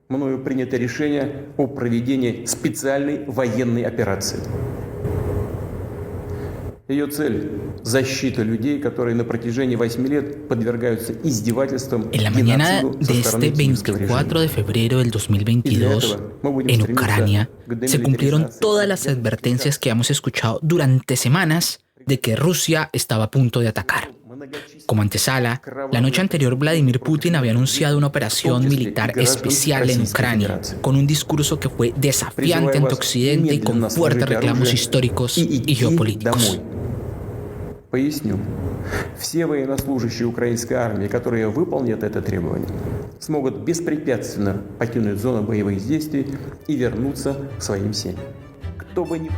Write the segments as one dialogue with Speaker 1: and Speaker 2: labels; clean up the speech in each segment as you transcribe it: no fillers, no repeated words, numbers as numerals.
Speaker 1: мною принято решение о проведении специальной военной операции. Ее цель – защита людей, которые на протяжении 8 лет подвергаются издевательствам
Speaker 2: En la
Speaker 1: и
Speaker 2: mañana
Speaker 1: геноциду
Speaker 2: de
Speaker 1: со стороны
Speaker 2: este
Speaker 1: киевского
Speaker 2: 24 de
Speaker 1: режима.
Speaker 2: febrero del 2022, en Ucrania, se cumplieron todas las advertencias que hemos escuchado durante semanas de que Rusia estaba a punto de atacar. Como antesala, la noche anterior Vladimir Putin había anunciado una operación militar especial en Ucrania, con un discurso que fue desafiante ante Occidente y con fuertes reclamos históricos y geopolíticos.
Speaker 1: Поясню. Все военнослужащие украинской армии, которые выполнят это требование, смогут беспрепятственно покинуть зону боевых действий и вернуться к своим семьям. Кто бы ни...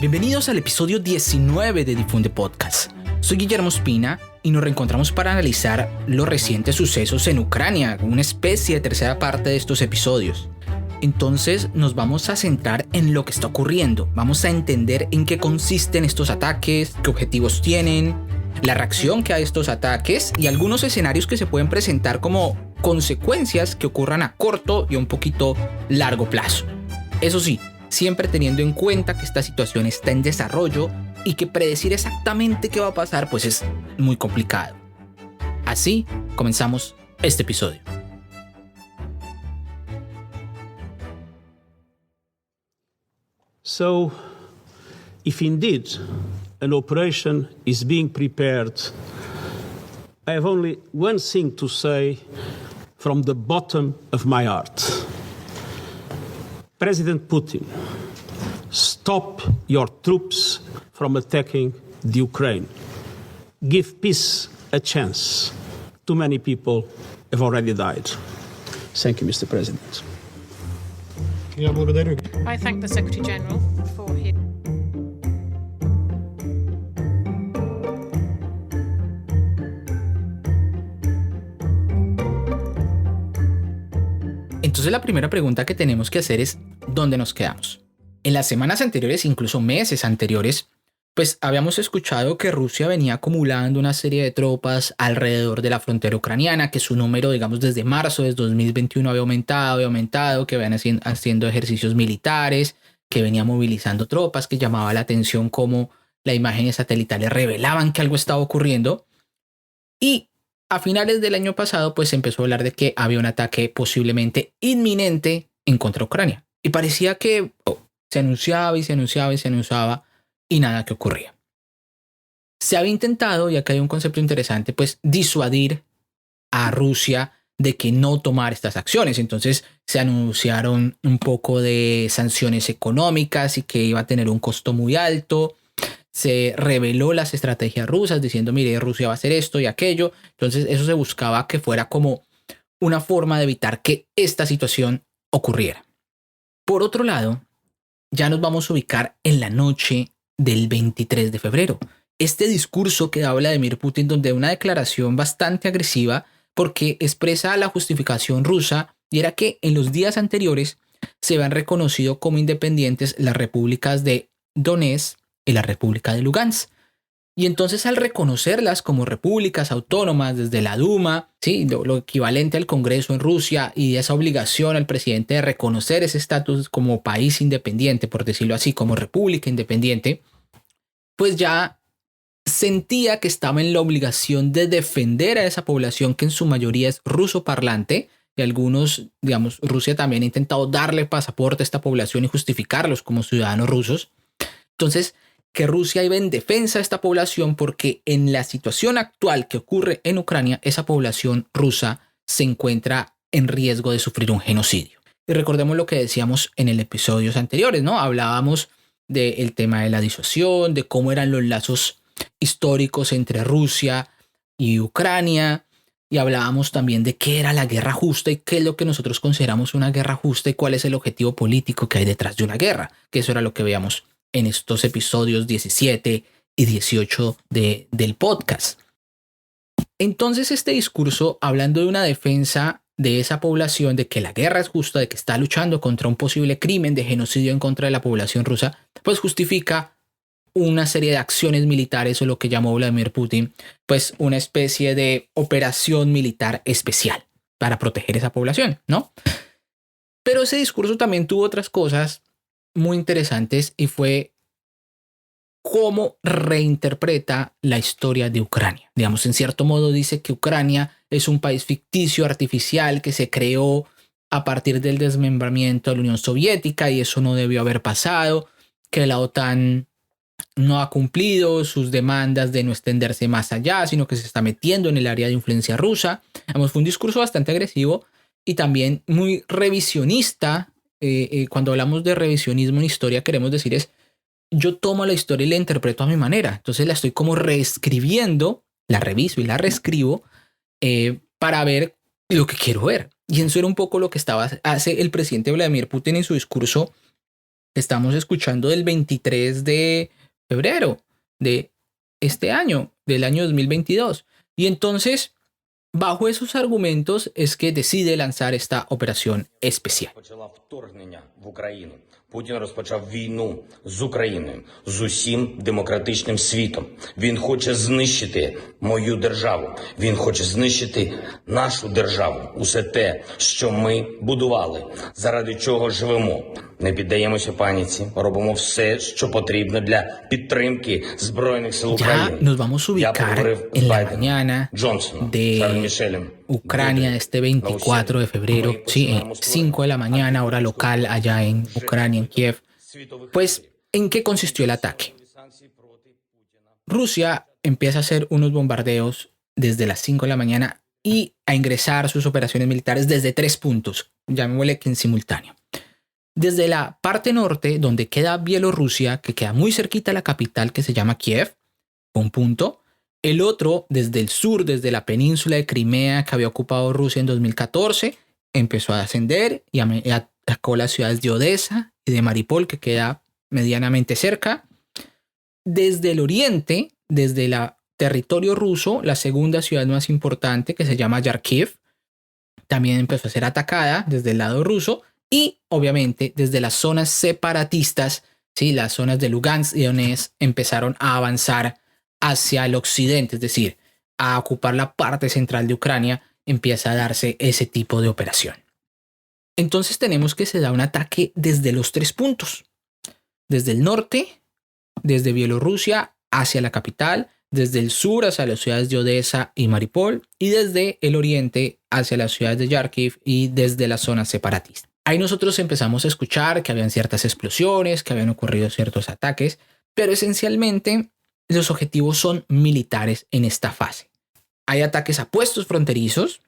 Speaker 2: Bienvenidos al episodio 19 de Difunde Podcast. Soy Guillermo Espina y nos reencontramos para analizar los recientes sucesos en Ucrania, una especie de tercera parte de estos episodios. Entonces nos vamos a centrar en lo que está ocurriendo, vamos a entender en qué consisten estos ataques, qué objetivos tienen, la reacción que hay a estos ataques y algunos escenarios que se pueden presentar como consecuencias que ocurran a corto y a un poquito largo plazo. Eso sí, siempre teniendo en cuenta que esta situación está en desarrollo y que predecir exactamente qué va a pasar pues es muy complicado. Así comenzamos este episodio.
Speaker 3: So, if indeed an operation is being prepared, I have only one thing to say from the bottom of my heart. President Putin, stop your troops from attacking the Ukraine. Give peace a chance. Too many people have already died. Thank you, Mr. President.
Speaker 4: I thank the Secretary General for his...
Speaker 2: Entonces la primera pregunta que tenemos que hacer es ¿dónde nos quedamos? En las semanas anteriores, incluso meses anteriores, pues habíamos escuchado que Rusia venía acumulando una serie de tropas alrededor de la frontera ucraniana, que su número, digamos, desde marzo de 2021 había aumentado, que venían haciendo ejercicios militares, que venía movilizando tropas, que llamaba la atención cómo las imágenes satelitales revelaban que algo estaba ocurriendo. Y a finales del año pasado, pues se empezó a hablar de que había un ataque posiblemente inminente en contra de Ucrania. Y parecía que se anunciaba y nada que ocurría. Se había intentado, y acá hay un concepto interesante, pues disuadir a Rusia de que no tomara estas acciones. Entonces se anunciaron un poco de sanciones económicas y que iba a tener un costo muy alto. Se reveló las estrategias rusas diciendo, mire, Rusia va a hacer esto y aquello. Entonces eso se buscaba que fuera como una forma de evitar que esta situación ocurriera. Por otro lado, ya nos vamos a ubicar en la noche del 23 de febrero. Este discurso que da Vladimir Putin, donde una declaración bastante agresiva porque expresa la justificación rusa y era que en los días anteriores se habían reconocido como independientes las repúblicas de Donetsk y la República de Lugansk. Y entonces al reconocerlas como repúblicas autónomas desde la Duma, ¿sí? lo equivalente al Congreso en Rusia y esa obligación al presidente de reconocer ese estatus como país independiente, por decirlo así, como república independiente, pues ya sentía que estaba en la obligación de defender a esa población que en su mayoría es ruso parlante y algunos, digamos, Rusia también ha intentado darle pasaporte a esta población y justificarlos como ciudadanos rusos. Entonces, que Rusia iba en defensa de esta población porque en la situación actual que ocurre en Ucrania, esa población rusa se encuentra en riesgo de sufrir un genocidio. Y recordemos lo que decíamos en el episodios anteriores, ¿no? Hablábamos del tema de la disuasión, de cómo eran los lazos históricos entre Rusia y Ucrania, y hablábamos también de qué era la guerra justa y qué es lo que nosotros consideramos una guerra justa y cuál es el objetivo político que hay detrás de una guerra, que eso era lo que veíamos en estos episodios 17 y 18 del podcast. Entonces este discurso, hablando de una defensa de esa población, de que la guerra es justa, de que está luchando contra un posible crimen de genocidio en contra de la población rusa, pues justifica una serie de acciones militares o lo que llamó Vladimir Putin, pues una especie de operación militar especial para proteger esa población, ¿no? Pero ese discurso también tuvo otras cosas muy interesantes y fue cómo reinterpreta la historia de Ucrania. Digamos, en cierto modo dice que Ucrania es un país ficticio, artificial, que se creó a partir del desmembramiento de la Unión Soviética y eso no debió haber pasado, que la OTAN no ha cumplido sus demandas de no extenderse más allá, sino que se está metiendo en el área de influencia rusa. Digamos, fue un discurso bastante agresivo y también muy revisionista. Cuando hablamos de revisionismo en historia, queremos decir es, yo tomo la historia y la interpreto a mi manera. Entonces la estoy como reescribiendo, la reviso y la reescribo para ver lo que quiero ver. Y eso era un poco lo que hace el presidente Vladimir Putin en su discurso que estamos escuchando del 23 de febrero de este año, del año 2022. Y entonces, bajo esos argumentos es que decide lanzar esta operación especial.
Speaker 5: Путін розпочав війну з Україною, з усім демократичним світом. Він хоче знищити мою державу. Він хоче знищити нашу державу. Усе те, що ми будували, заради чого живемо. Не піддаємося паніці, робимо все, що потрібно для підтримки Збройних сил України.
Speaker 2: Ya nos vamos a ubicar en la mañana de Ucrania este 24 de febrero, sí, 5 de la mañana, hora local allá en Ucrania, en Kiev. Pues, ¿en qué consistió el ataque? Rusia empieza a hacer unos bombardeos desde las 5 de la mañana y a ingresar sus operaciones militares desde 3 puntos, llamémosle que en simultáneo. Desde la parte norte, donde queda Bielorrusia, que queda muy cerquita a la capital que se llama Kiev, un punto. El otro, desde el sur, desde la península de Crimea que había ocupado Rusia en 2014, empezó a ascender y atacó las ciudades de Odessa y de Mariupol, que queda medianamente cerca. Desde el oriente, desde el territorio ruso, la segunda ciudad más importante, que se llama Yarkiv, también empezó a ser atacada desde el lado ruso. Y obviamente desde las zonas separatistas, ¿sí? Las zonas de Lugansk y Donetsk empezaron a avanzar hacia el occidente, es decir, a ocupar la parte central de Ucrania, empieza a darse ese tipo de operación. Entonces tenemos que se da un ataque desde los 3 puntos. Desde el norte, desde Bielorrusia hacia la capital, desde el sur hacia las ciudades de Odessa y Mariupol y desde el oriente hacia las ciudades de Yarkiv y desde las zonas separatistas. Ahí nosotros empezamos a escuchar que habían ciertas explosiones, que habían ocurrido ciertos ataques, pero esencialmente los objetivos son militares en esta fase. Hay ataques a puestos fronterizos,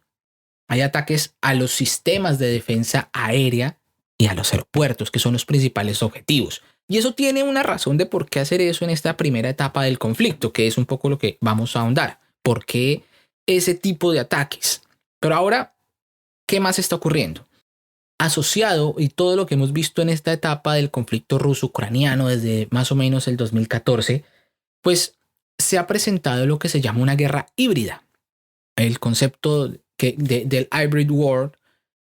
Speaker 2: hay ataques a los sistemas de defensa aérea y a los aeropuertos, que son los principales objetivos. Y eso tiene una razón de por qué hacer eso en esta primera etapa del conflicto, que es un poco lo que vamos a ahondar. ¿Por qué ese tipo de ataques? Pero ahora, ¿qué más está ocurriendo? Asociado y todo lo que hemos visto en esta etapa del conflicto ruso-ucraniano desde más o menos el 2014, pues se ha presentado lo que se llama una guerra híbrida. El concepto del hybrid war,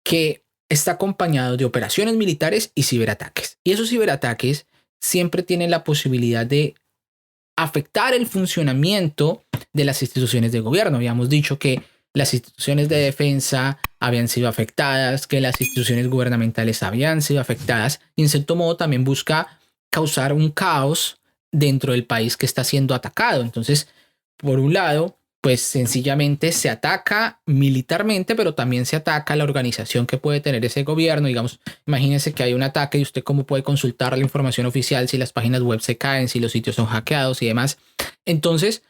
Speaker 2: que está acompañado de operaciones militares y ciberataques. Y esos ciberataques siempre tienen la posibilidad de afectar el funcionamiento de las instituciones de gobierno. Habíamos dicho que las instituciones de defensa habían sido afectadas, que las instituciones gubernamentales habían sido afectadas y en cierto modo también busca causar un caos dentro del país que está siendo atacado. Entonces, por un lado, pues sencillamente se ataca militarmente, pero también se ataca la organización que puede tener ese gobierno. Digamos, imagínense que hay un ataque y usted cómo puede consultar la información oficial si las páginas web se caen, si los sitios son hackeados y demás. Entonces,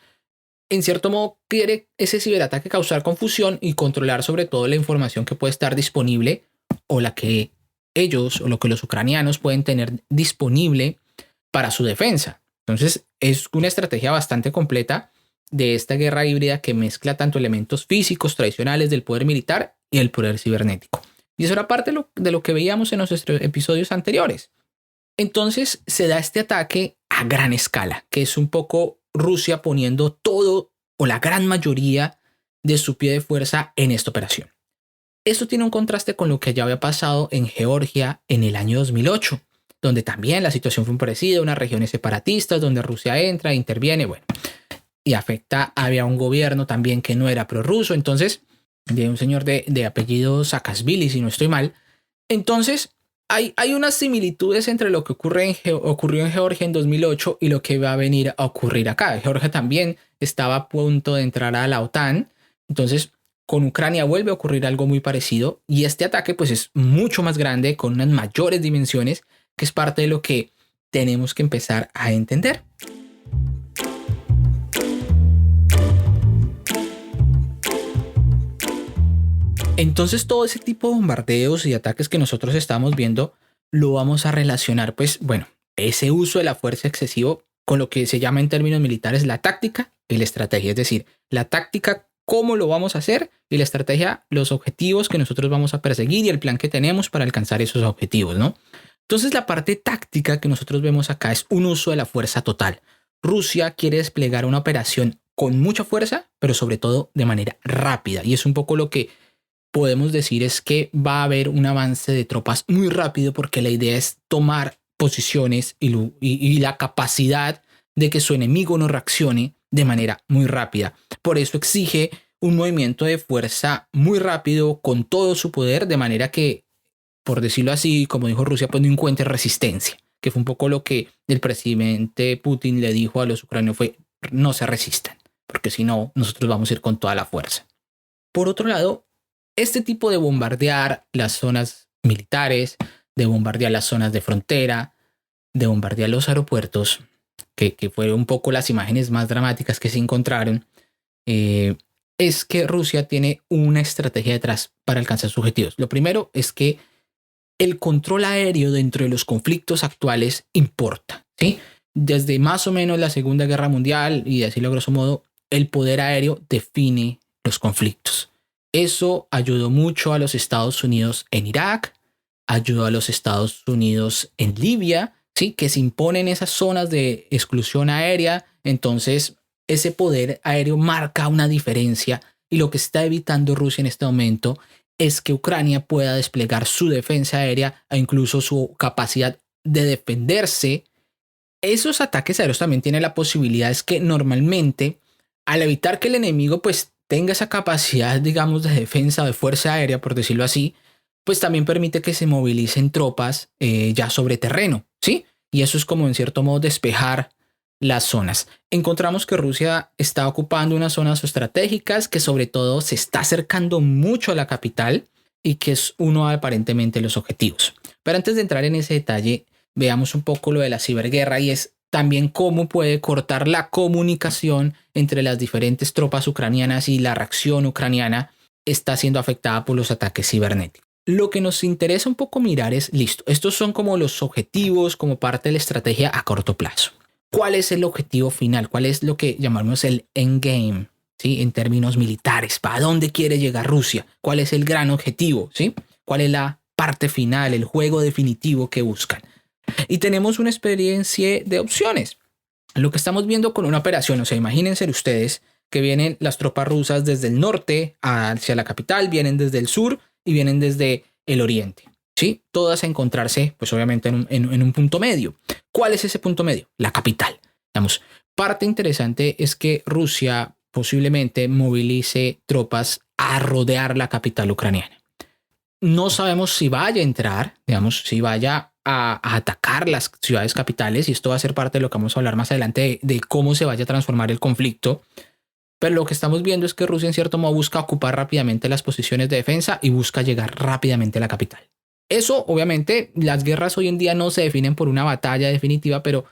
Speaker 2: en cierto modo, quiere ese ciberataque causar confusión y controlar sobre todo la información que puede estar disponible o la que ellos o lo que los ucranianos pueden tener disponible para su defensa. Entonces, es una estrategia bastante completa de esta guerra híbrida que mezcla tanto elementos físicos tradicionales del poder militar y el poder cibernético. Y eso era parte de lo que veíamos en los episodios anteriores. Entonces se da este ataque a gran escala, que es un poco Rusia poniendo todo o la gran mayoría de su pie de fuerza en esta operación. Esto tiene un contraste con lo que ya había pasado en Georgia en el año 2008. donde también la situación fue parecida, unas regiones separatistas donde Rusia entra, interviene, bueno, y afecta, había un gobierno también que no era prorruso, entonces, de un señor de apellido Saakashvili, si no estoy mal. Entonces, hay unas similitudes entre lo que ocurrió en Georgia en 2008 y lo que va a venir a ocurrir acá. Georgia también estaba a punto de entrar a la OTAN, entonces con Ucrania vuelve a ocurrir algo muy parecido y este ataque pues es mucho más grande, con unas mayores dimensiones, que es parte de lo que tenemos que empezar a entender. Entonces todo ese tipo de bombardeos y ataques que nosotros estamos viendo lo vamos a relacionar, pues bueno, ese uso de la fuerza excesivo con lo que se llama en términos militares la táctica y la estrategia. Es decir, la táctica, cómo lo vamos a hacer, y la estrategia, los objetivos que nosotros vamos a perseguir y el plan que tenemos para alcanzar esos objetivos, ¿no? Entonces la parte táctica que nosotros vemos acá es un uso de la fuerza total. Rusia quiere desplegar una operación con mucha fuerza, pero sobre todo de manera rápida. Y es un poco lo que podemos decir, es que va a haber un avance de tropas muy rápido, porque la idea es tomar posiciones y la capacidad de que su enemigo no reaccione de manera muy rápida. Por eso exige un movimiento de fuerza muy rápido con todo su poder, de manera que, por decirlo así, como dijo Rusia, pues no encuentre resistencia, que fue un poco lo que el presidente Putin le dijo a los ucranianos, fue: no se resistan, porque si no, nosotros vamos a ir con toda la fuerza. Por otro lado, este tipo de bombardear las zonas militares, de bombardear las zonas de frontera, de bombardear los aeropuertos, que fue un poco las imágenes más dramáticas que se encontraron, es que Rusia tiene una estrategia detrás para alcanzar sus objetivos. Lo primero es que el control aéreo dentro de los conflictos actuales importa, ¿sí? Desde más o menos la Segunda Guerra Mundial, y decirlo a grosso modo, el poder aéreo define los conflictos. Eso ayudó mucho a los Estados Unidos en Irak, ayudó a los Estados Unidos en Libia, ¿sí? Que se imponen esas zonas de exclusión aérea. Entonces, ese poder aéreo marca una diferencia, y lo que está evitando Rusia en este momento es que Ucrania pueda desplegar su defensa aérea e incluso su capacidad de defenderse. Esos ataques aéreos también tienen la posibilidad, es que normalmente, al evitar que el enemigo pues tenga esa capacidad, digamos, de defensa, de fuerza aérea, por decirlo así, pues también permite que se movilicen tropas ya sobre terreno, ¿sí? Y eso es como en cierto modo despejar las zonas. Encontramos que Rusia está ocupando unas zonas estratégicas, que sobre todo se está acercando mucho a la capital y que es uno aparentemente de los objetivos. Pero antes de entrar en ese detalle, veamos un poco lo de la ciberguerra, y es también cómo puede cortar la comunicación entre las diferentes tropas ucranianas, y la reacción ucraniana está siendo afectada por los ataques cibernéticos. Lo que nos interesa un poco mirar es, listo, estos son como los objetivos, como parte de la estrategia a corto plazo. ¿Cuál es el objetivo final? ¿Cuál es lo que llamamos el endgame, ¿sí? En términos militares, ¿para dónde quiere llegar Rusia? ¿Cuál es el gran objetivo? ¿Sí? ¿Cuál es la parte final, el juego definitivo que buscan? Y tenemos una experiencia de opciones. Lo que estamos viendo con una operación, o sea, imagínense ustedes que vienen las tropas rusas desde el norte hacia la capital, vienen desde el sur y vienen desde el oriente, ¿sí? Todas a encontrarse, pues obviamente en un punto medio. ¿Cuál es ese punto medio? La capital. Digamos, parte interesante es que Rusia posiblemente movilice tropas a rodear la capital ucraniana. No sabemos si vaya a entrar, digamos, si vaya a atacar las ciudades capitales, y esto va a ser parte de lo que vamos a hablar más adelante de cómo se vaya a transformar el conflicto. Pero lo que estamos viendo es que Rusia en cierto modo busca ocupar rápidamente las posiciones de defensa y busca llegar rápidamente a la capital. Eso, obviamente, las guerras hoy en día no se definen por una batalla definitiva, pero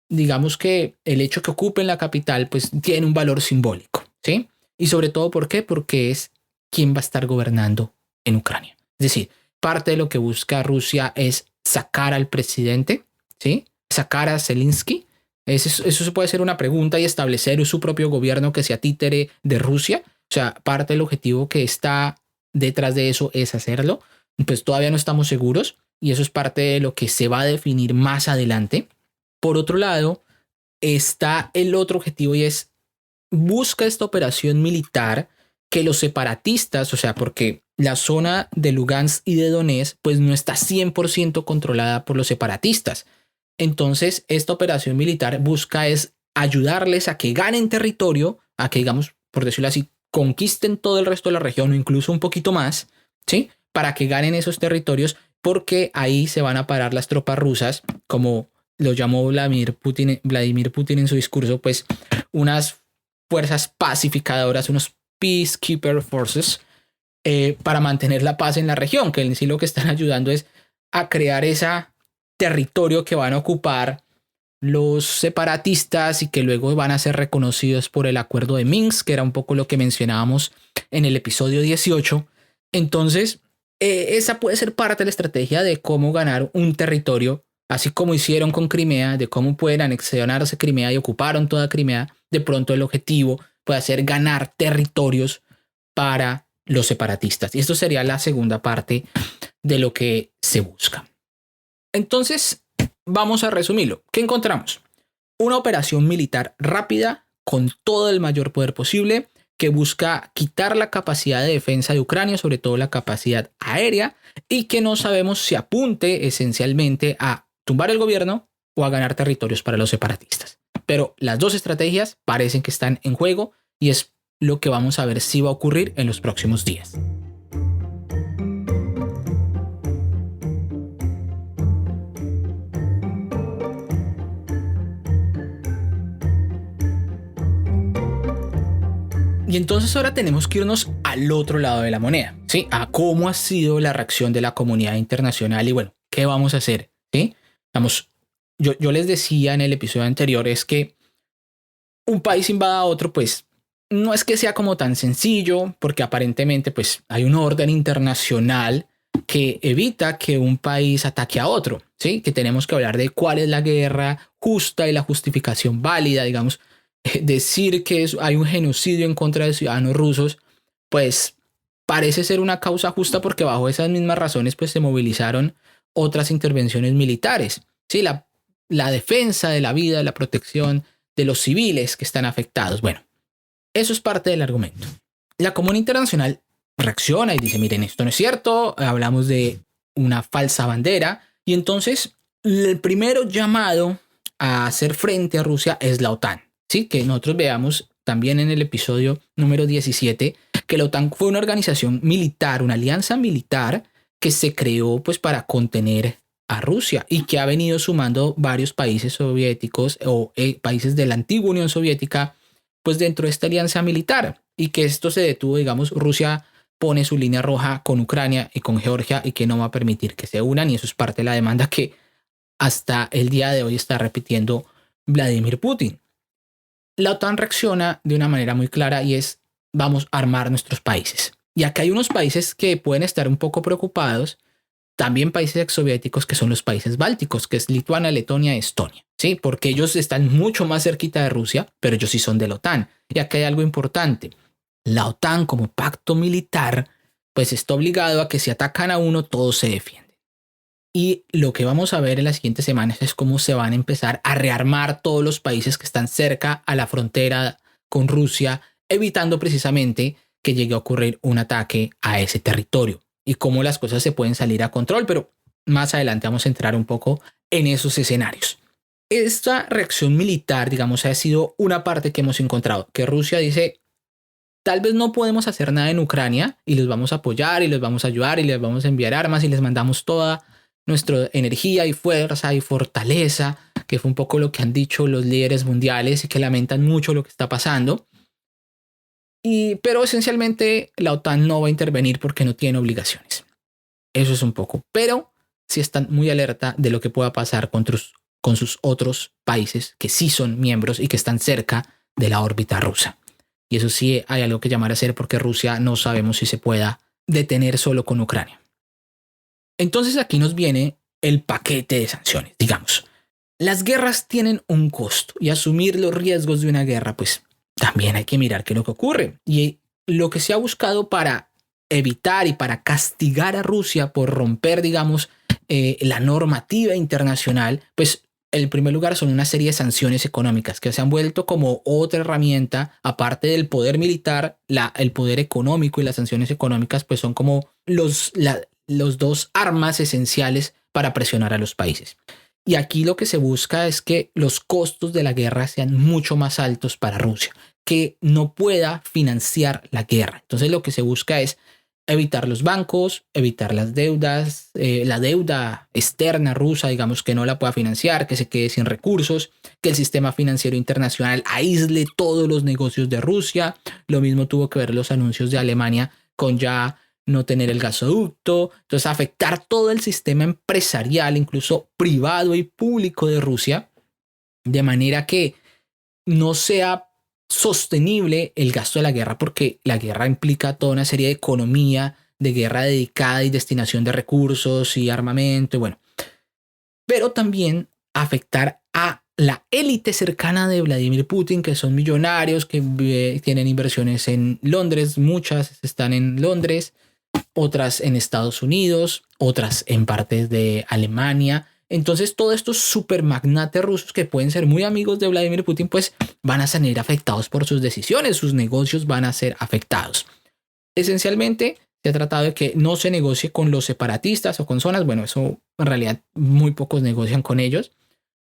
Speaker 2: digamos que el hecho que ocupen la capital pues tiene un valor simbólico, ¿sí? Y sobre todo, ¿por qué? Porque es quién va a estar gobernando en Ucrania. Es decir, parte de lo que busca Rusia es sacar al presidente, ¿sí? Sacar a Zelensky. Eso puede ser una pregunta, y establecer su propio gobierno que se atítere de Rusia. O sea, parte del objetivo que está detrás de eso es hacerlo. Pues todavía no estamos seguros, y eso es parte de lo que se va a definir más adelante. Por otro lado, está el otro objetivo, y es busca esta operación militar que los separatistas, o sea, porque la zona de Lugansk y de Donetsk pues no está 100% controlada por los separatistas. Entonces, esta operación militar busca es ayudarles a que ganen territorio, a que, digamos, por decirlo así, conquisten todo el resto de la región o incluso un poquito más, ¿sí? Para que ganen esos territorios, porque ahí se van a parar las tropas rusas, como lo llamó Vladimir Putin en su discurso, pues unas fuerzas pacificadoras, unos peacekeeper forces, para mantener la paz en la región, que en sí lo que están ayudando es a crear ese territorio que van a ocupar los separatistas y que luego van a ser reconocidos por el acuerdo de Minsk, que era un poco lo que mencionábamos en el episodio 18. Entonces, esa puede ser parte de la estrategia de cómo ganar un territorio, así como hicieron con Crimea, de cómo pueden anexionarse Crimea y ocuparon toda Crimea. De pronto el objetivo puede ser ganar territorios para los separatistas. Y esto sería la segunda parte de lo que se busca. Entonces, vamos a resumirlo. ¿Qué encontramos? Una operación militar rápida con todo el mayor poder posible que busca quitar la capacidad de defensa de Ucrania, sobre todo la capacidad aérea, y que no sabemos si apunte esencialmente a tumbar el gobierno o a ganar territorios para los separatistas. Pero las dos estrategias parecen que están en juego y es lo que vamos a ver si va a ocurrir en los próximos días. Y entonces ahora tenemos que irnos al otro lado de la moneda, ¿sí? A cómo ha sido la reacción de la comunidad internacional y bueno, ¿qué vamos a hacer? ¿Sí? Vamos, yo les decía en el episodio anterior es que un país invada a otro, pues no es que sea como tan sencillo, porque aparentemente pues hay un orden internacional que evita que un país ataque a otro, ¿sí? Que tenemos que hablar de cuál es la guerra justa y la justificación válida, digamos. Decir que hay un genocidio en contra de ciudadanos rusos, pues parece ser una causa justa porque bajo esas mismas razones pues se movilizaron otras intervenciones militares. Sí, la defensa de la vida, la protección de los civiles que están afectados. Bueno, eso es parte del argumento. La comunidad internacional reacciona y dice, miren, esto no es cierto, hablamos de una falsa bandera. Y entonces el primero llamado a hacer frente a Rusia es la OTAN. Sí, que nosotros veamos también en el episodio número 17 que la OTAN fue una organización militar, una alianza militar que se creó pues para contener a Rusia y que ha venido sumando varios países soviéticos o países de la antigua Unión Soviética pues dentro de esta alianza militar, y que esto se detuvo, digamos, Rusia pone su línea roja con Ucrania y con Georgia y que no va a permitir que se unan, y eso es parte de la demanda que hasta el día de hoy está repitiendo Vladimir Putin. La OTAN reacciona de una manera muy clara y es vamos a armar nuestros países. Y acá hay unos países que pueden estar un poco preocupados, también países exsoviéticos que son los países bálticos, que es Lituania, Letonia, Estonia, ¿sí? Porque ellos están mucho más cerquita de Rusia, pero ellos sí son de la OTAN. Y acá hay algo importante. La OTAN como pacto militar, pues está obligado a que si atacan a uno, todos se defienden. Y lo que vamos a ver en las siguientes semanas es cómo se van a empezar a rearmar todos los países que están cerca a la frontera con Rusia, evitando precisamente que llegue a ocurrir un ataque a ese territorio y cómo las cosas se pueden salir a control, pero más adelante vamos a entrar un poco en esos escenarios. Esta reacción militar, digamos, ha sido una parte que hemos encontrado, que Rusia dice, tal vez no podemos hacer nada en Ucrania y les vamos a apoyar y les vamos a ayudar y les vamos a enviar armas y les mandamos toda nuestra energía y fuerza y fortaleza, que fue un poco lo que han dicho los líderes mundiales y que lamentan mucho lo que está pasando. Pero esencialmente la OTAN no va a intervenir porque no tiene obligaciones. Eso es un poco. Pero sí están muy alerta de lo que pueda pasar con sus otros países que sí son miembros y que están cerca de la órbita rusa. Y eso sí hay algo que llamar a hacer porque Rusia no sabemos si se pueda detener solo con Ucrania. Entonces aquí nos viene el paquete de sanciones. Digamos, las guerras tienen un costo y asumir los riesgos de una guerra, pues también hay que mirar qué es lo que ocurre. Y lo que se ha buscado para evitar y para castigar a Rusia por romper, digamos, la normativa internacional, pues en primer lugar, son una serie de sanciones económicas que se han vuelto como otra herramienta, aparte del poder militar, el poder económico y las sanciones económicas, pues son como los dos armas esenciales para presionar a los países. Y aquí lo que se busca es que los costos de la guerra sean mucho más altos para Rusia, que no pueda financiar la guerra. Entonces lo que se busca es evitar los bancos, evitar las deudas, la deuda externa rusa, digamos, que no la pueda financiar, que se quede sin recursos, que el sistema financiero internacional aísle todos los negocios de Rusia. Lo mismo tuvo que ver los anuncios de Alemania con ya no tener el gasoducto. Entonces afectar todo el sistema empresarial, incluso privado y público de Rusia, de manera que no sea sostenible el gasto de la guerra, porque la guerra implica toda una serie de economía de guerra dedicada y destinación de recursos y armamento, y bueno, pero también afectar a la élite cercana de Vladimir Putin, que son millonarios, que tienen inversiones en Londres, muchas están en Londres, otras en Estados Unidos, otras en partes de Alemania. Entonces todos estos supermagnates rusos que pueden ser muy amigos de Vladimir Putin, pues van a salir afectados por sus decisiones, sus negocios van a ser afectados. Esencialmente se ha tratado de que no se negocie con los separatistas o con zonas, bueno, eso en realidad muy pocos negocian con ellos,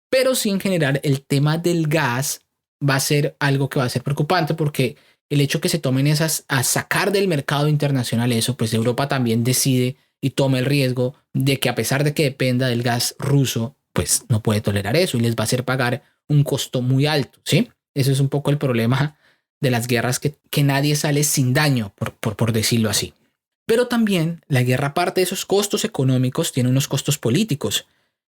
Speaker 2: pero sí en general el tema del gas va a ser algo que va a ser preocupante, porque el hecho que se tomen esas a sacar del mercado internacional eso, pues Europa también decide y toma el riesgo de que, a pesar de que dependa del gas ruso, pues no puede tolerar eso y les va a hacer pagar un costo muy alto, ¿sí? Eso es un poco el problema de las guerras, que nadie sale sin daño, por decirlo así. Pero también la guerra, aparte de esos costos económicos, tiene unos costos políticos.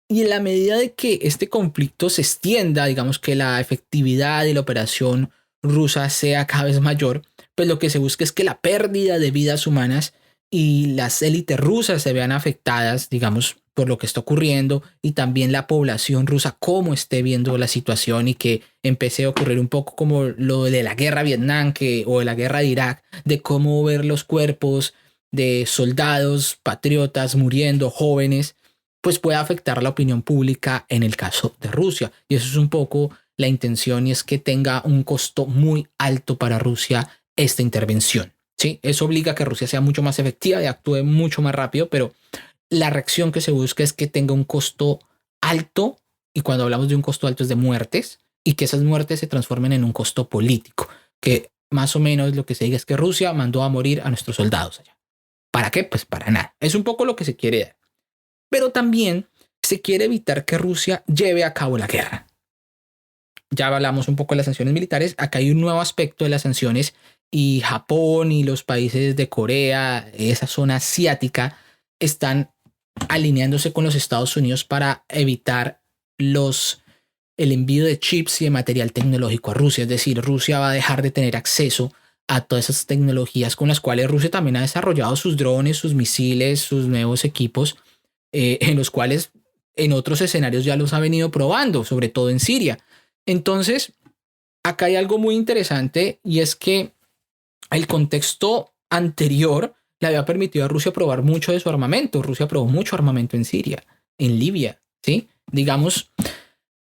Speaker 2: Y en la medida de que este conflicto se extienda, digamos que la efectividad de la operación rusa sea cada vez mayor, pues lo que se busca es que la pérdida de vidas humanas y las élites rusas se vean afectadas, digamos, por lo que está ocurriendo, y también la población rusa cómo esté viendo la situación, y que empecé a ocurrir un poco como lo de la guerra de Vietnam o de la guerra de Irak, de cómo ver los cuerpos de soldados, patriotas muriendo, jóvenes, pues puede afectar la opinión pública en el caso de Rusia. Y eso es un poco la intención, y es que tenga un costo muy alto para Rusia esta intervención. ¿Sí? Eso obliga a que Rusia sea mucho más efectiva y actúe mucho más rápido, pero la reacción que se busca es que tenga un costo alto, y cuando hablamos de un costo alto es de muertes, y que esas muertes se transformen en un costo político, que más o menos lo que se diga es que Rusia mandó a morir a nuestros soldados allá. ¿Para qué? Pues para nada. Es un poco lo que se quiere dar. Pero también se quiere evitar que Rusia lleve a cabo la guerra. Ya hablamos un poco de las sanciones militares. Acá hay un nuevo aspecto de las sanciones, y Japón y los países de Corea, esa zona asiática, están alineándose con los Estados Unidos para evitar el envío de chips y de material tecnológico a Rusia. Es decir, Rusia va a dejar de tener acceso a todas esas tecnologías con las cuales Rusia también ha desarrollado sus drones, sus misiles, sus nuevos equipos, en los cuales en otros escenarios ya los ha venido probando, sobre todo en Siria. Entonces, acá hay algo muy interesante, y es que el contexto anterior le había permitido a Rusia probar mucho de su armamento. Rusia probó mucho armamento en Siria, en Libia, ¿sí? Digamos,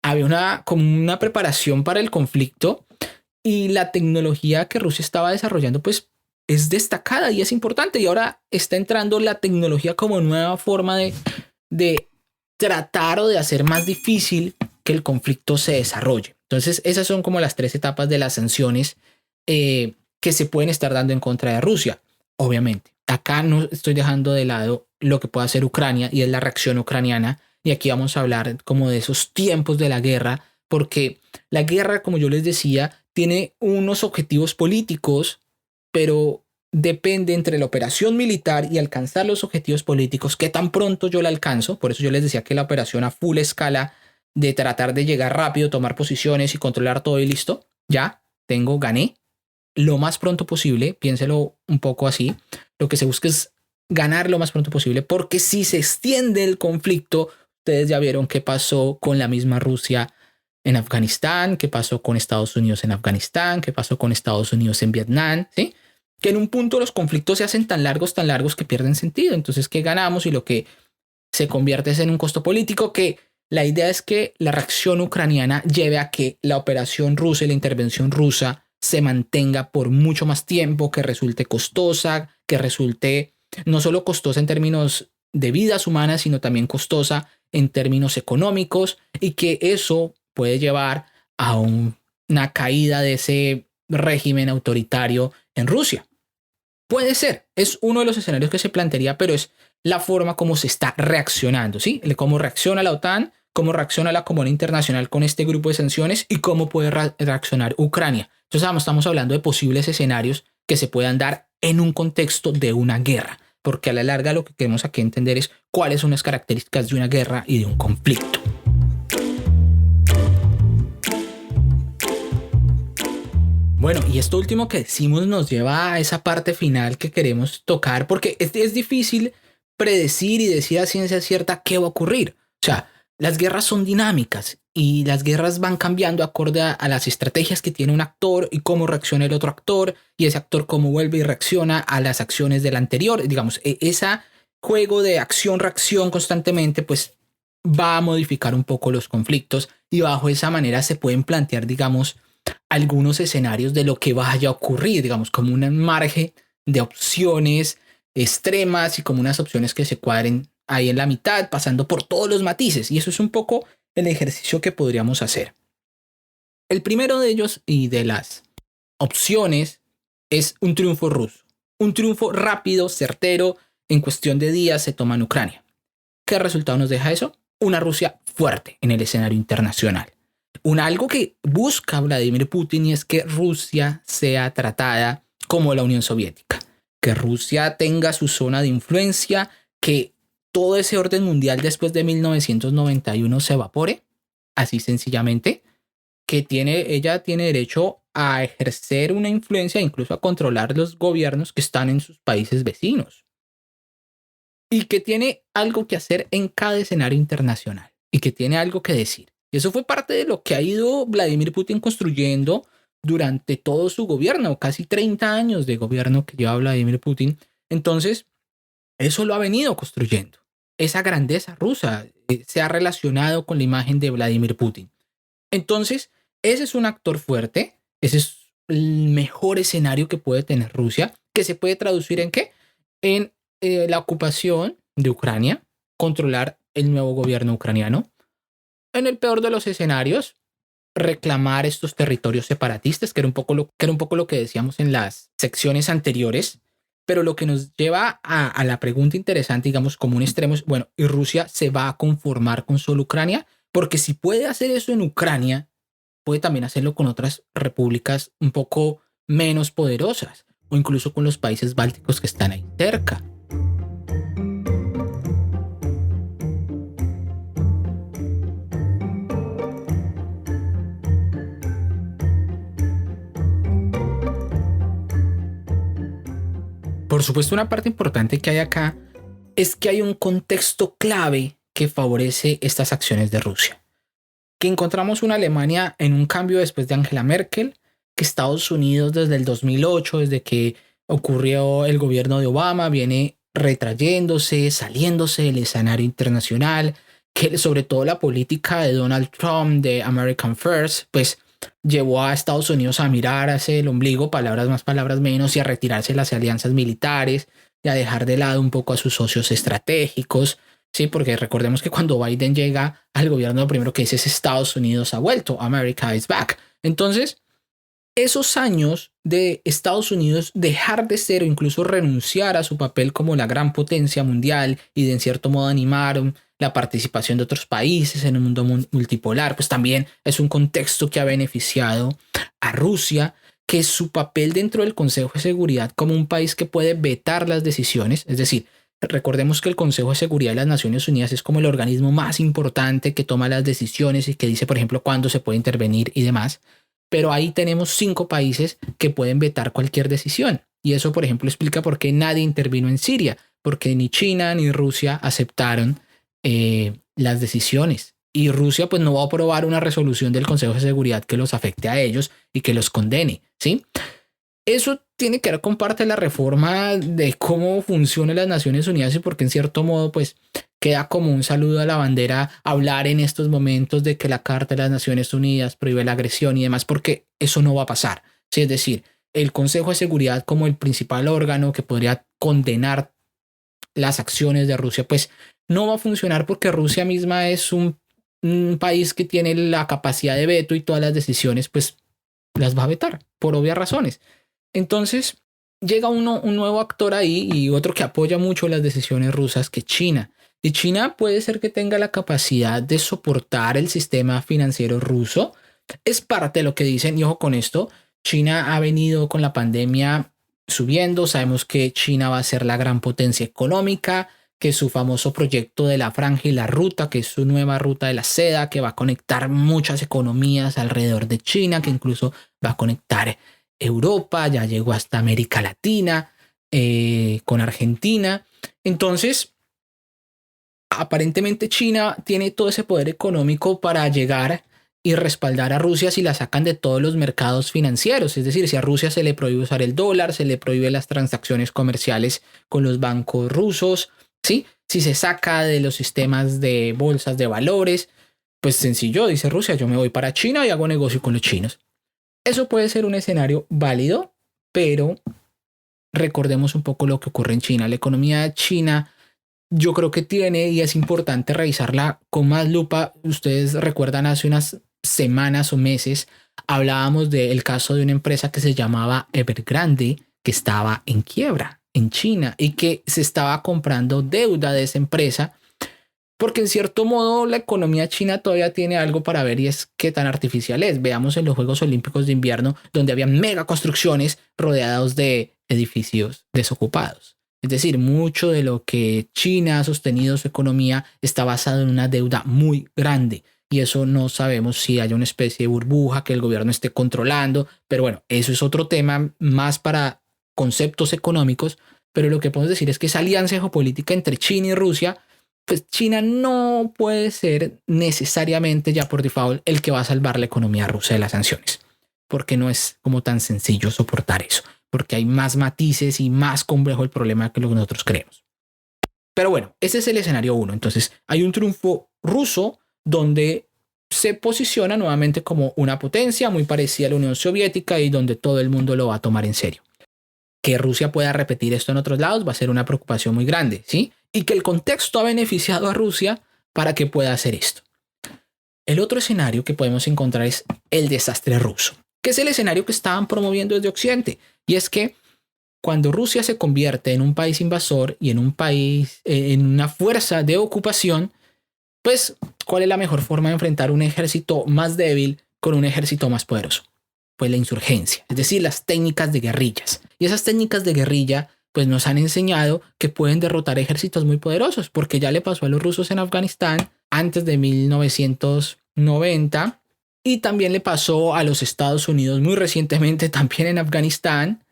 Speaker 2: había como una preparación para el conflicto, y la tecnología que Rusia estaba desarrollando pues es destacada y es importante, y ahora está entrando la tecnología como nueva forma de tratar o de hacer más difícil que el conflicto se desarrolle. Entonces esas son como las 3 etapas de las sanciones que se pueden estar dando en contra de Rusia. Obviamente, acá no estoy dejando de lado lo que puede hacer Ucrania, y es la reacción ucraniana, y aquí vamos a hablar como de esos tiempos de la guerra, porque la guerra, como yo les decía, tiene unos objetivos políticos, pero depende entre la operación militar y alcanzar los objetivos políticos, que tan pronto yo la alcanzo. Por eso yo les decía que la operación a full escala, de tratar de llegar rápido, tomar posiciones y controlar todo y listo, ya gané lo más pronto posible. Piénselo un poco así. Lo que se busca es ganar lo más pronto posible, porque si se extiende el conflicto, ustedes ya vieron qué pasó con la misma Rusia en Afganistán, qué pasó con Estados Unidos en Afganistán, qué pasó con Estados Unidos en Vietnam, ¿sí? Que en un punto los conflictos se hacen tan largos que pierden sentido. Entonces, ¿qué ganamos? Y lo que se convierte es en un costo político, que la idea es que la reacción ucraniana lleve a que la operación rusa y la intervención rusa se mantenga por mucho más tiempo, que resulte costosa, que resulte no solo costosa en términos de vidas humanas, sino también costosa en términos económicos, y que eso puede llevar a una caída de ese régimen autoritario en Rusia. Puede ser, es uno de los escenarios que se plantearía, pero es la forma como se está reaccionando, ¿sí? Cómo reacciona la OTAN, cómo reacciona la comunidad internacional con este grupo de sanciones y cómo puede reaccionar Ucrania. Entonces estamos hablando de posibles escenarios que se puedan dar en un contexto de una guerra, porque a la larga lo que queremos aquí entender es cuáles son las características de una guerra y de un conflicto. Bueno, y esto último que decimos nos lleva a esa parte final que queremos tocar, porque es difícil predecir y decir a ciencia cierta qué va a ocurrir. O sea, las guerras son dinámicas y las guerras van cambiando acorde a las estrategias que tiene un actor y cómo reacciona el otro actor, y ese actor cómo vuelve y reacciona a las acciones del anterior. Digamos, ese juego de acción-reacción constantemente pues va a modificar un poco los conflictos, y bajo esa manera se pueden plantear, digamos, algunos escenarios de lo que vaya a ocurrir, digamos, como un margen de opciones extremas y como unas opciones que se cuadren ahí en la mitad, pasando por todos los matices. Y eso es un poco el ejercicio que podríamos hacer. El primero de ellos y de las opciones es un triunfo ruso. Un triunfo rápido, certero, en cuestión de días se toma en Ucrania. ¿Qué resultado nos deja eso? Una Rusia fuerte en el escenario internacional. Algo que busca Vladimir Putin, y es que Rusia sea tratada como la Unión Soviética, que Rusia tenga su zona de influencia, que todo ese orden mundial después de 1991 se evapore, así sencillamente, que ella tiene derecho a ejercer una influencia, incluso a controlar los gobiernos que están en sus países vecinos, y que tiene algo que hacer en cada escenario internacional, y que tiene algo que decir. Y eso fue parte de lo que ha ido Vladimir Putin construyendo durante todo su gobierno, casi 30 años de gobierno que lleva Vladimir Putin. Entonces, eso lo ha venido construyendo. Esa grandeza rusa se ha relacionado con la imagen de Vladimir Putin. Entonces, ese es un actor fuerte, ese es el mejor escenario que puede tener Rusia, que se puede traducir en ¿qué? En la ocupación de Ucrania, controlar el nuevo gobierno ucraniano. En el peor de los escenarios, reclamar estos territorios separatistas, que era un poco lo que decíamos en las secciones anteriores. Pero lo que nos lleva a la pregunta interesante, digamos, como un extremo es, bueno, ¿y Rusia se va a conformar con solo Ucrania? Porque si puede hacer eso en Ucrania, puede también hacerlo con otras repúblicas un poco menos poderosas, o incluso con los países bálticos que están ahí cerca. Por supuesto, una parte importante que hay acá es que hay un contexto clave que favorece estas acciones de Rusia. Que encontramos una Alemania en un cambio después de Angela Merkel, que Estados Unidos desde el 2008, desde que ocurrió el gobierno de Obama, viene retrayéndose, saliéndose del escenario internacional, que sobre todo la política de Donald Trump de American First, pues llevó a Estados Unidos a mirar hacia el ombligo, palabras más, palabras menos, y a retirarse de las alianzas militares y a dejar de lado un poco a sus socios estratégicos. Sí, porque recordemos que cuando Biden llega al gobierno, lo primero que dice es Estados Unidos ha vuelto, America is back. Entonces, esos años de Estados Unidos dejar de ser o incluso renunciar a su papel como la gran potencia mundial y de en cierto modo animar la participación de otros países en un mundo multipolar, pues también es un contexto que ha beneficiado a Rusia, que su papel dentro del Consejo de Seguridad como un país que puede vetar las decisiones, es decir, recordemos que el Consejo de Seguridad de las Naciones Unidas es como el organismo más importante que toma las decisiones y que dice, por ejemplo, cuándo se puede intervenir y demás. Pero ahí tenemos 5 países que pueden vetar cualquier decisión. Y eso, por ejemplo, explica por qué nadie intervino en Siria, porque ni China ni Rusia aceptaron las decisiones. Y Rusia pues no va a aprobar una resolución del Consejo de Seguridad que los afecte a ellos y que los condene, ¿sí? Eso tiene que ver con parte de la reforma de cómo funcionan las Naciones Unidas y porque en cierto modo pues queda como un saludo a la bandera hablar en estos momentos de que la Carta de las Naciones Unidas prohíbe la agresión y demás, porque eso no va a pasar. Sí, es decir, el Consejo de Seguridad como el principal órgano que podría condenar las acciones de Rusia, pues no va a funcionar porque Rusia misma es un país que tiene la capacidad de veto y todas las decisiones pues las va a vetar por obvias razones. Entonces llega un nuevo actor ahí y otro que apoya mucho las decisiones rusas, que China. Y China puede ser que tenga la capacidad de soportar el sistema financiero ruso. Es parte de lo que dicen, y ojo con esto, China ha venido con la pandemia subiendo. Sabemos que China va a ser la gran potencia económica, que su famoso proyecto de la Franja y la Ruta, que es su nueva ruta de la seda, que va a conectar muchas economías alrededor de China, que incluso va a conectar Europa, ya llegó hasta América Latina, con Argentina. Entonces, aparentemente China tiene todo ese poder económico para llegar y respaldar a Rusia si la sacan de todos los mercados financieros. Es decir, si a Rusia se le prohíbe usar el dólar, se le prohíbe las transacciones comerciales con los bancos rusos, ¿sí? Si se saca de los sistemas de bolsas de valores, pues sencillo, dice Rusia, yo me voy para China y hago negocio con los chinos. Eso puede ser un escenario válido, pero recordemos un poco lo que ocurre en China. La economía china yo creo que tiene, y es importante revisarla con más lupa. Ustedes recuerdan hace unas semanas o meses hablábamos del caso de una empresa que se llamaba Evergrande, que estaba en quiebra en China y que se estaba comprando deuda de esa empresa, porque en cierto modo la economía china todavía tiene algo para ver, y es qué tan artificial es. Veamos en los Juegos Olímpicos de Invierno, donde había mega construcciones rodeados de edificios desocupados. Es decir, mucho de lo que China ha sostenido su economía está basado en una deuda muy grande. Y eso no sabemos si hay una especie de burbuja que el gobierno esté controlando. Pero bueno, eso es otro tema más para conceptos económicos. Pero lo que podemos decir es que esa alianza geopolítica entre China y Rusia, pues China no puede ser necesariamente ya por default el que va a salvar la economía rusa de las sanciones. Porque no es como tan sencillo soportar eso. Porque hay más matices y más complejo el problema que lo que nosotros creemos. Pero bueno, ese es el escenario 1. Entonces hay un triunfo ruso donde se posiciona nuevamente como una potencia muy parecida a la Unión Soviética y donde todo el mundo lo va a tomar en serio. Que Rusia pueda repetir esto en otros lados va a ser una preocupación muy grande, ¿sí? Y que el contexto ha beneficiado a Rusia para que pueda hacer esto. El otro escenario que podemos encontrar es el desastre ruso, que es el escenario que estaban promoviendo desde Occidente. Y es que cuando Rusia se convierte en un país invasor y en un país, en una fuerza de ocupación, pues, ¿cuál es la mejor forma de enfrentar un ejército más débil con un ejército más poderoso? Pues la insurgencia, es decir, las técnicas de guerrillas. Y esas técnicas de guerrilla, pues nos han enseñado que pueden derrotar ejércitos muy poderosos, porque ya le pasó a los rusos en Afganistán antes de 1990. Y también le pasó a los Estados Unidos muy recientemente, también en Afganistán.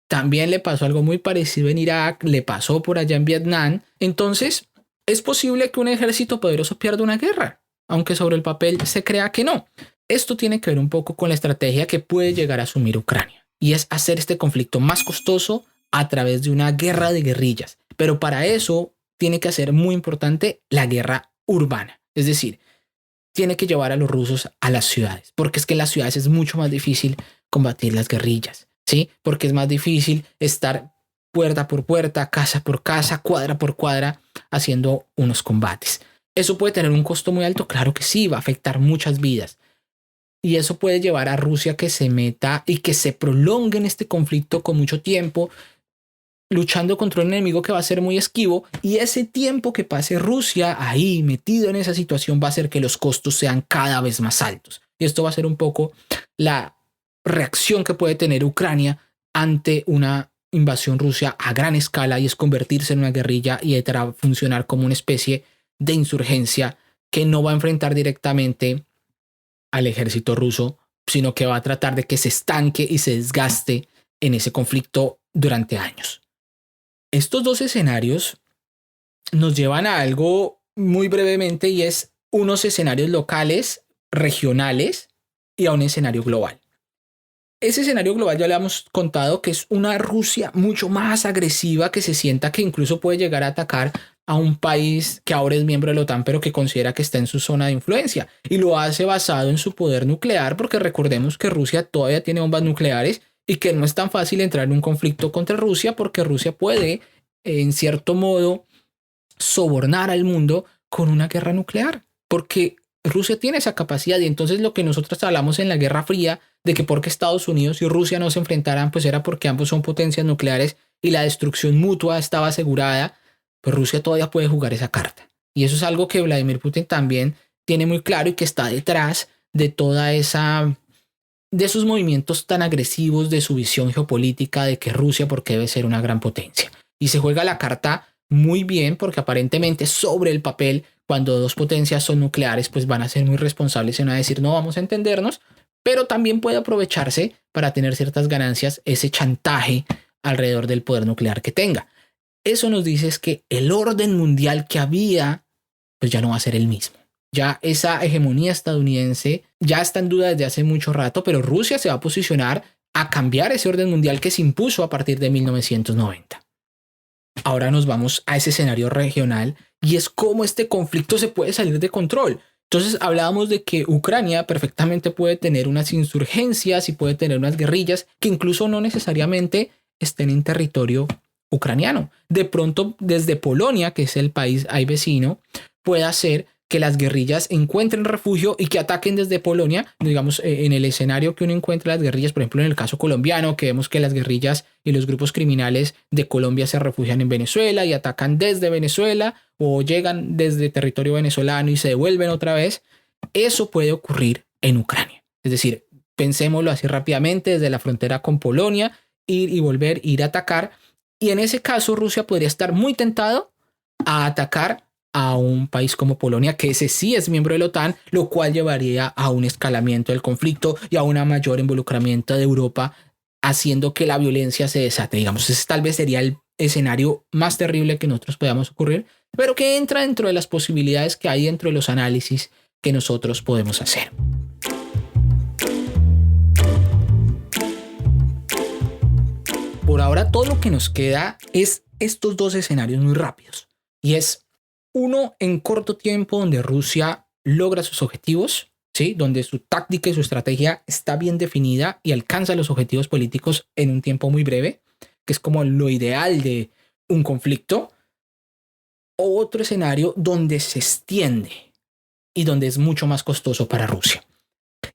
Speaker 2: También le pasó algo muy parecido en Irak, le pasó por allá en Vietnam. Entonces, es posible que un ejército poderoso pierda una guerra, aunque sobre el papel se crea que no. Esto tiene que ver un poco con la estrategia que puede llegar a asumir Ucrania, y es hacer este conflicto más costoso a través de una guerra de guerrillas. Pero para eso tiene que ser muy importante la guerra urbana, es decir, tiene que llevar a los rusos a las ciudades, porque es que en las ciudades es mucho más difícil combatir las guerrillas, ¿sí? Porque es más difícil estar puerta por puerta, casa por casa, cuadra por cuadra, haciendo unos combates. ¿Eso puede tener un costo muy alto? Claro que sí, va a afectar muchas vidas. Y eso puede llevar a Rusia que se meta y que se prolongue en este conflicto con mucho tiempo, luchando contra un enemigo que va a ser muy esquivo, y ese tiempo que pase Rusia ahí metido en esa situación va a hacer que los costos sean cada vez más altos. Y esto va a ser un poco la reacción que puede tener Ucrania ante una invasión rusa a gran escala, y es convertirse en una guerrilla y funcionar como una especie de insurgencia que no va a enfrentar directamente al ejército ruso, sino que va a tratar de que se estanque y se desgaste en ese conflicto durante años. Estos dos escenarios nos llevan a algo muy brevemente, y es unos escenarios locales, regionales, y a un escenario global. Ese escenario global ya le hemos contado que es una Rusia mucho más agresiva, que se sienta que incluso puede llegar a atacar a un país que ahora es miembro de la OTAN, pero que considera que está en su zona de influencia. Y lo hace basado en su poder nuclear, porque recordemos que Rusia todavía tiene bombas nucleares y que no es tan fácil entrar en un conflicto contra Rusia, porque Rusia puede, en cierto modo, sobornar al mundo con una guerra nuclear, porque Rusia tiene esa capacidad. Y entonces lo que nosotros hablamos en la Guerra Fría, de que porque Estados Unidos y Rusia no se enfrentaran, pues era porque ambos son potencias nucleares y la destrucción mutua estaba asegurada. Pues Rusia todavía puede jugar esa carta. Y eso es algo que Vladimir Putin también tiene muy claro y que está detrás de toda esa, de esos movimientos tan agresivos, de su visión geopolítica de que Rusia porque debe ser una gran potencia. Y se juega la carta muy bien, porque aparentemente sobre el papel, cuando dos potencias son nucleares, pues van a ser muy responsables y van a decir no vamos a entendernos, pero también puede aprovecharse para tener ciertas ganancias ese chantaje alrededor del poder nuclear que tenga. Eso nos dice es que el orden mundial que había, pues ya no va a ser el mismo. Ya esa hegemonía estadounidense ya está en duda desde hace mucho rato, pero Rusia se va a posicionar a cambiar ese orden mundial que se impuso a partir de 1990. Ahora nos vamos a ese escenario regional y es cómo este conflicto se puede salir de control. Entonces hablábamos de que Ucrania perfectamente puede tener unas insurgencias y puede tener unas guerrillas que incluso no necesariamente estén en territorio ucraniano. De pronto, desde Polonia, que es el país ahí vecino, puede hacer que las guerrillas encuentren refugio y que ataquen desde Polonia. Digamos, en el escenario que uno encuentra las guerrillas, por ejemplo, en el caso colombiano, que vemos que las guerrillas y los grupos criminales de Colombia se refugian en Venezuela y atacan desde Venezuela o llegan desde territorio venezolano y se devuelven otra vez. Eso puede ocurrir en Ucrania. Es decir, pensémoslo así rápidamente, desde la frontera con Polonia, ir y volver, ir a atacar. Y en ese caso Rusia podría estar muy tentado a atacar a un país como Polonia, que ese sí es miembro de la OTAN, lo cual llevaría a un escalamiento del conflicto y a un mayor involucramiento de Europa, haciendo que la violencia se desate. Digamos, ese tal vez sería el escenario más terrible que nosotros podamos ocurrir, pero que entra dentro de las posibilidades que hay dentro de los análisis que nosotros podemos hacer. Por ahora todo lo que nos queda es estos dos escenarios muy rápidos. Y es uno en corto tiempo donde Rusia logra sus objetivos, ¿sí? Donde su táctica y su estrategia está bien definida y alcanza los objetivos políticos en un tiempo muy breve, que es como lo ideal de un conflicto. O otro escenario donde se extiende y donde es mucho más costoso para Rusia.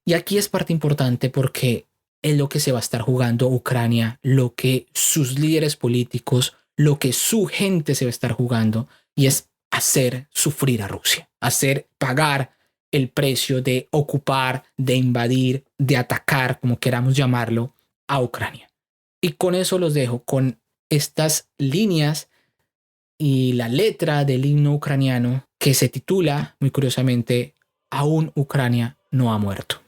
Speaker 2: Y aquí es parte importante porque es lo que se va a estar jugando Ucrania, lo que sus líderes políticos, lo que su gente se va a estar jugando, y es hacer sufrir a Rusia, hacer pagar el precio de ocupar, de invadir, de atacar, como queramos llamarlo, a Ucrania. Y con eso los dejo con estas líneas y la letra del himno ucraniano que se titula, muy curiosamente, Aún Ucrania no ha muerto.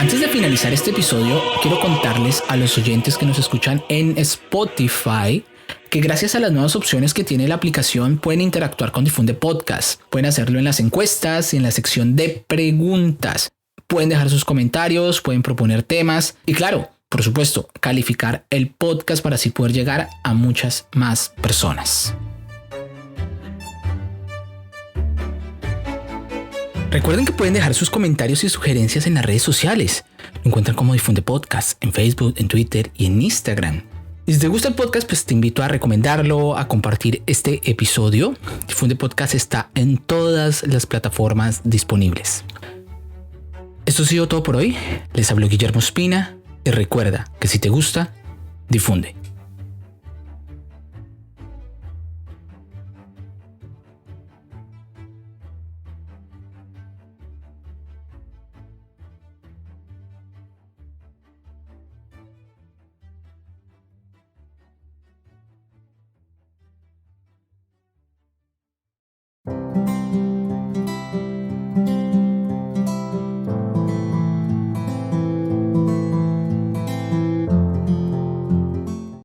Speaker 2: Antes de finalizar este episodio, quiero contarles a los oyentes que nos escuchan en Spotify que gracias a las nuevas opciones que tiene la aplicación pueden interactuar con Difunde Podcast. Pueden hacerlo en las encuestas y en la sección de preguntas. Pueden dejar sus comentarios, pueden proponer temas y claro, por supuesto, calificar el podcast para así poder llegar a muchas más personas. Recuerden que pueden dejar sus comentarios y sugerencias en las redes sociales. Lo encuentran como Difunde Podcast en Facebook, en Twitter y en Instagram. Y si te gusta el podcast, pues te invito a recomendarlo, a compartir este episodio. Difunde Podcast está en todas las plataformas disponibles. Esto ha sido todo por hoy. Les habló Guillermo Espina y recuerda que si te gusta, difunde.